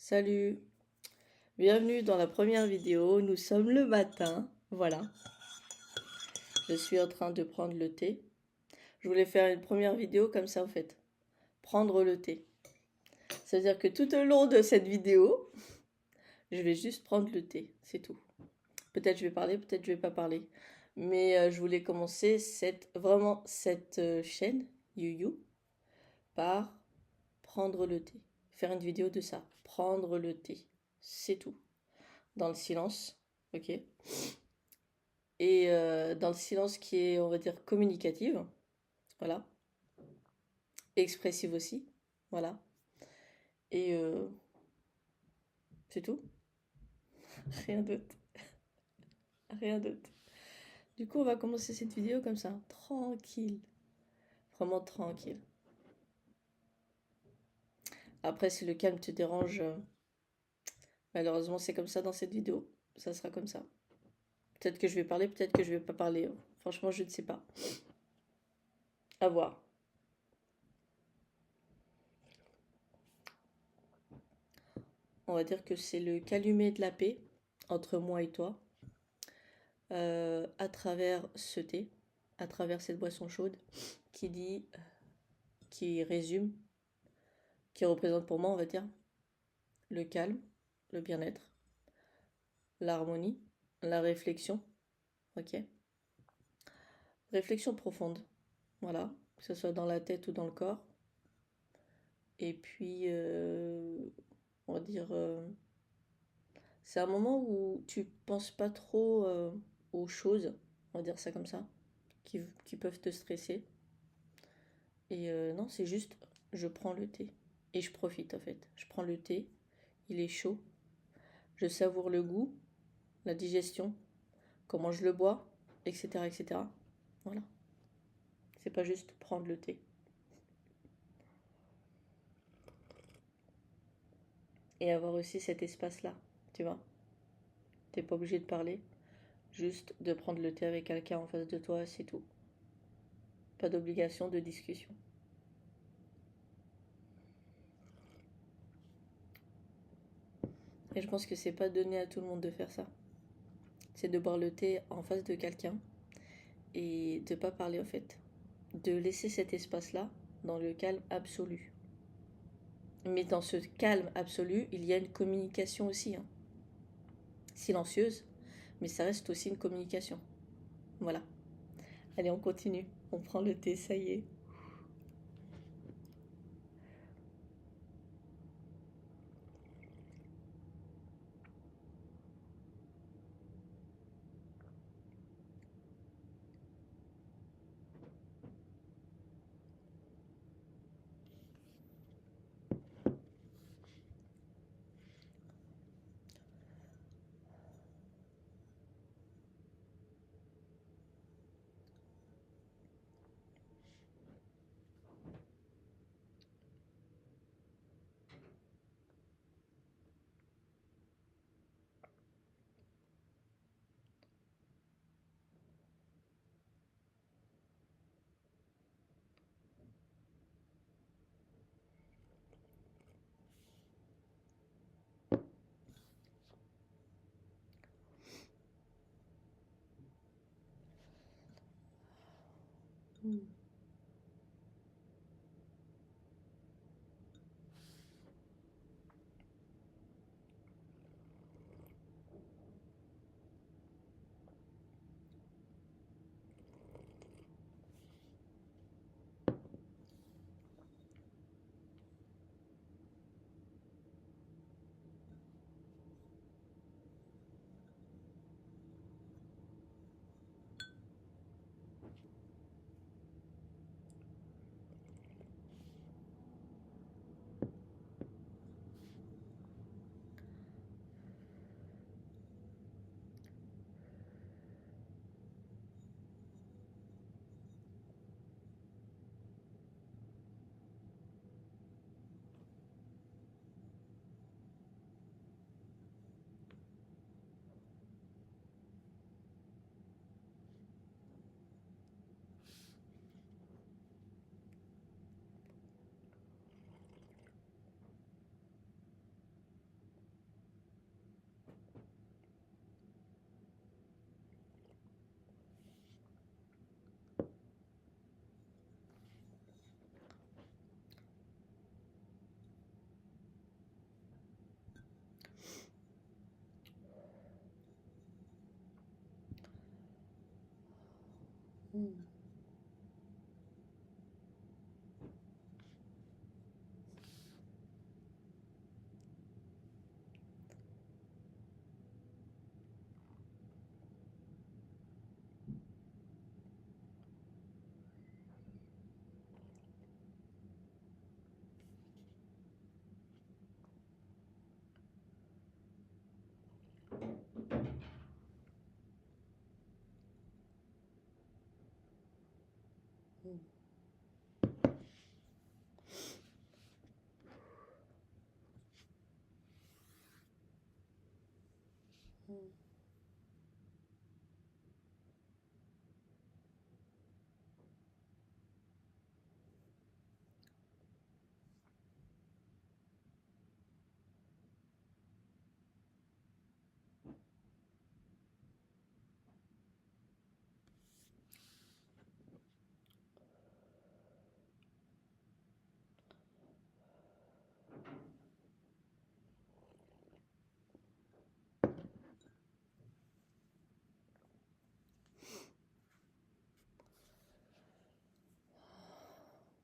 Salut, bienvenue dans la première vidéo. Nous sommes le matin, voilà. Je suis en train de prendre le thé. Je voulais faire une première vidéo comme ça en fait. Prendre le thé. C'est-à-dire que tout au long de cette vidéo, je vais juste prendre le thé, c'est tout. Peut-être je vais parler, peut-être je vais pas parler. Mais je voulais commencer cette chaîne, You, par prendre le thé. Faire une vidéo de ça. Prendre le thé. C'est tout. Dans le silence, ok? Et dans le silence qui est, on va dire, communicative, voilà, expressive aussi, voilà, et c'est tout, rien d'autre, rien d'autre. Du coup, on va commencer cette vidéo comme ça, tranquille, vraiment tranquille. Après, si le calme te dérange, malheureusement, c'est comme ça dans cette vidéo, ça sera comme ça. Peut-être que je vais parler, peut-être que je vais pas parler. Franchement, je ne sais pas. À voir. On va dire que c'est le calumet de la paix entre moi et toi. À travers ce thé, à travers cette boisson chaude qui dit, qui résume, qui représente pour moi, on va dire, le calme, le bien-être, l'harmonie, la réflexion, ok? Réflexion profonde, voilà, que ce soit dans la tête ou dans le corps. Et puis, on va dire, c'est un moment où tu penses pas trop aux choses, on va dire ça comme ça, qui peuvent te stresser. Et non, c'est juste, je prends le thé. Et je profite en fait. Je prends le thé, il est chaud. Je savoure le goût, la digestion, comment je le bois, etc. etc. Voilà. C'est pas juste prendre le thé. Et avoir aussi cet espace-là, tu vois. T'es pas obligé de parler, juste de prendre le thé avec quelqu'un en face de toi, c'est tout. Pas d'obligation de discussion. Et je pense que c'est pas donné à tout le monde de faire ça. C'est de boire le thé en face de quelqu'un et de pas parler en fait. De laisser cet espace-là dans le calme absolu. Mais dans ce calme absolu, il y a une communication aussi, hein. Silencieuse, mais ça reste aussi une communication. Voilà. Allez, on continue. On prend le thé, ça y est. Hmm. Hmm. Hmm. Hmm.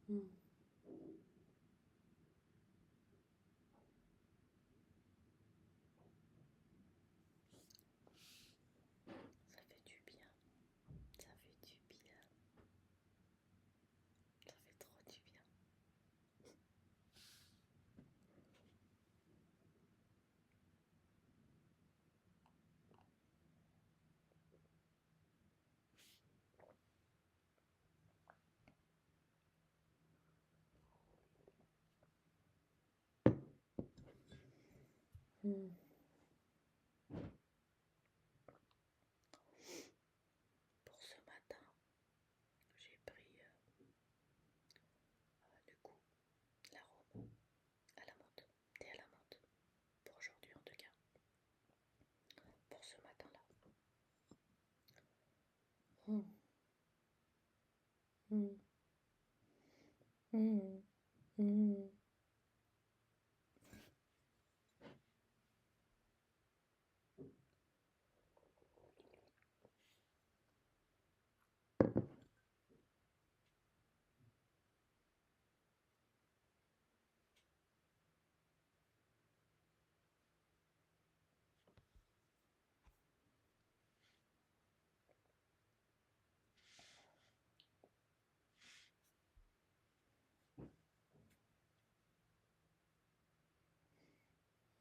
Hmm. Ça fait du bien. Ça fait du bien. Ça fait trop du bien. Hmm. Pour ce matin, j'ai pris du coup l'arôme à la menthe, thé à la menthe, pour aujourd'hui en tout cas, pour ce matin-là. Hmm. Hmm. Hmm. Hmm.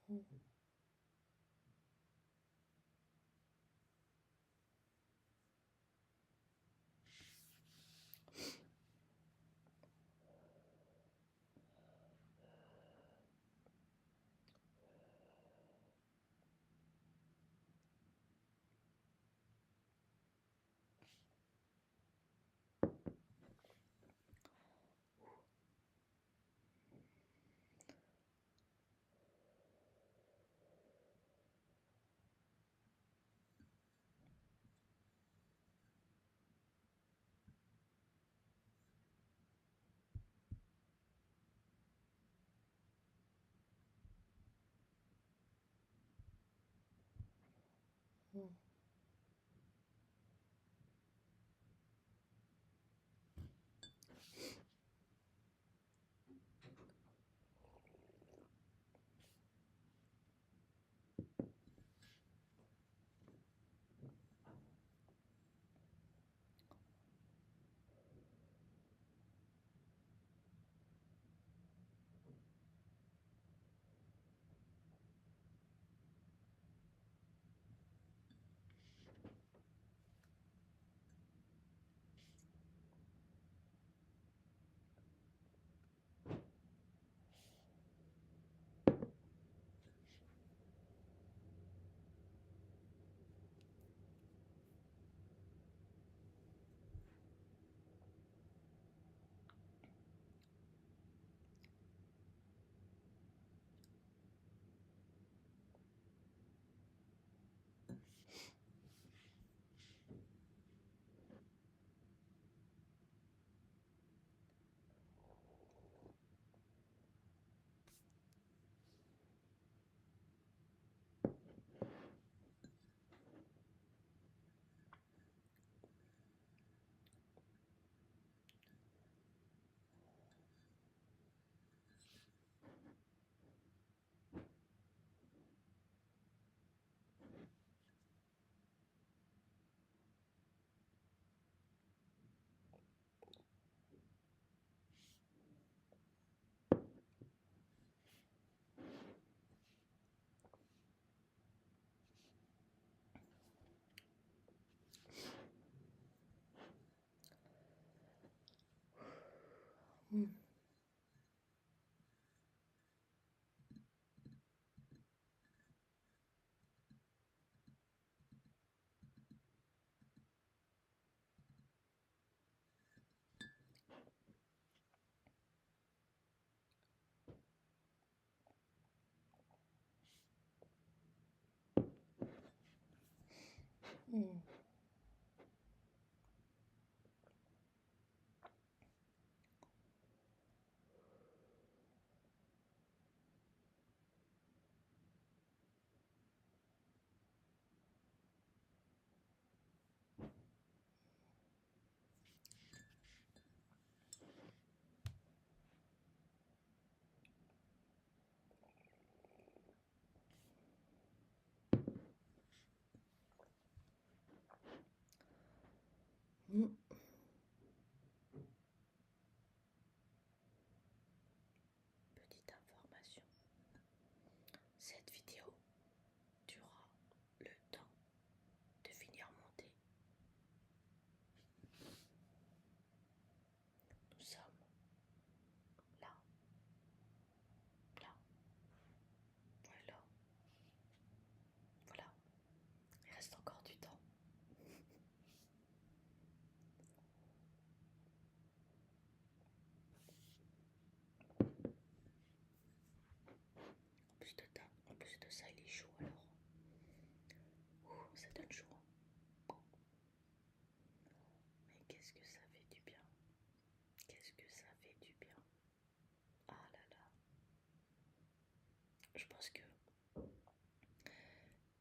Hmm. Hmm.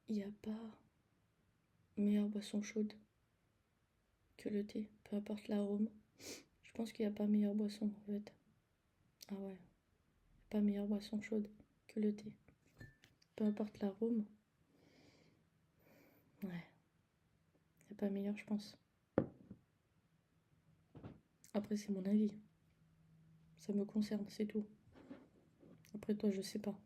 il n'y a pas meilleure boisson chaude que le thé, peu importe l'arôme. Je pense qu'il n'y a pas meilleure boisson en fait. Ah ouais, pas meilleure boisson chaude que le thé. Peu importe l'arôme. Ouais, il n'y a pas meilleur, je pense. Après, c'est mon avis. Ça me concerne, c'est tout. Après, toi, je sais pas.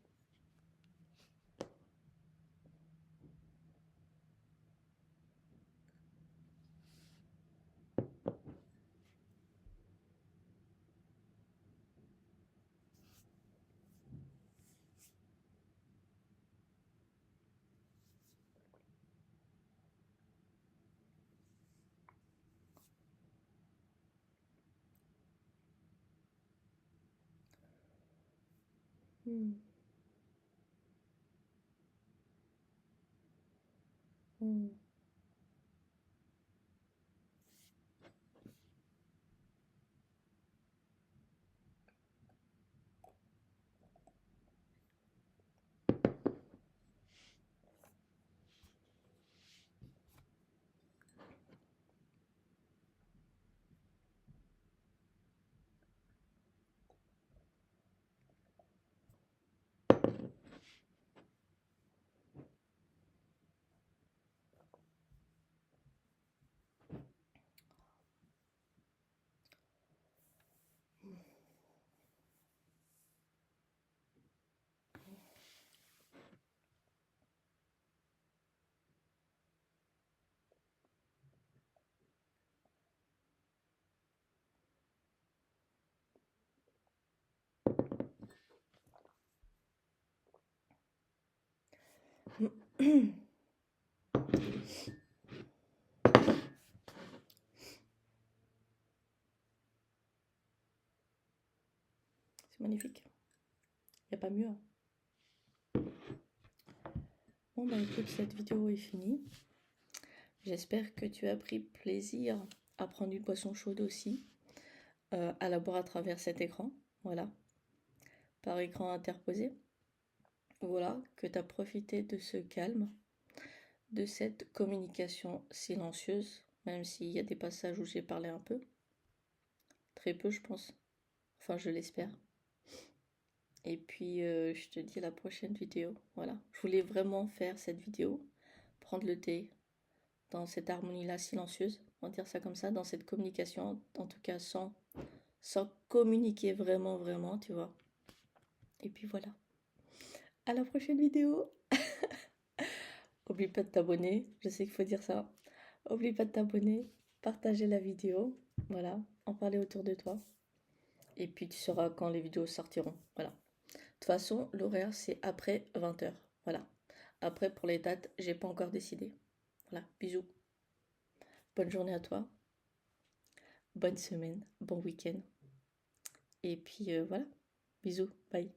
Hmm. Hmm. C'est magnifique. Il n'y a pas mieux. Bon, bah écoute, cette vidéo est finie. J'espère que tu as pris plaisir à prendre une boisson chaude aussi, à la boire à travers cet écran. Voilà, par écran interposé. Voilà, que tu as profité de ce calme, de cette communication silencieuse, même s'il y a des passages où j'ai parlé un peu. Très peu, je pense. Enfin, je l'espère. Et puis, je te dis à la prochaine vidéo. Voilà, je voulais vraiment faire cette vidéo, prendre le thé dans cette harmonie-là silencieuse, on va dire ça comme ça, dans cette communication, en tout cas sans communiquer vraiment, vraiment, tu vois. Et puis voilà. À la prochaine vidéo. Oublie pas de t'abonner, je sais qu'il faut dire ça. Oublie pas de t'abonner, partager la vidéo, voilà, en parler autour de toi. Et puis tu sauras quand les vidéos sortiront, voilà. De toute façon, l'horaire c'est après 20h, voilà. Après pour les dates, j'ai pas encore décidé. Voilà, bisous. Bonne journée à toi. Bonne semaine, bon week-end. Et puis voilà, bisous, bye.